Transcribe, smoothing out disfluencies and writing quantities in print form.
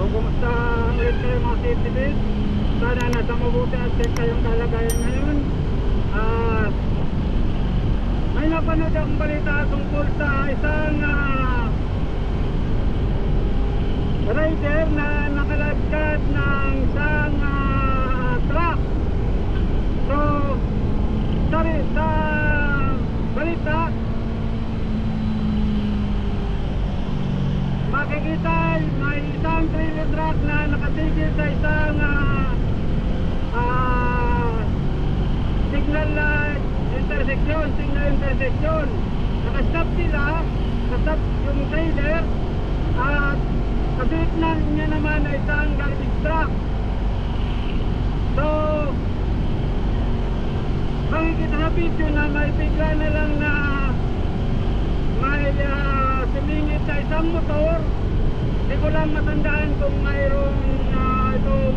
kumusta ulit kayo mga citizens? Sana nasa mabuti at safe kayong kalagayan ngayon. At may napanood akong balita tungkol sa isang rider na nakalagkat ng isang truck. So, sa balita, makikita may isang trailer truck na nakatigil sa isang signal intersection. Nakastop sila, nakastop yung trailer at kabiit na niya naman ay isang garbage truck. So, makikita sa video na may bigla na lang na may sumingit sa isang motor. Hindi ko lang matandaan kung mayroong itong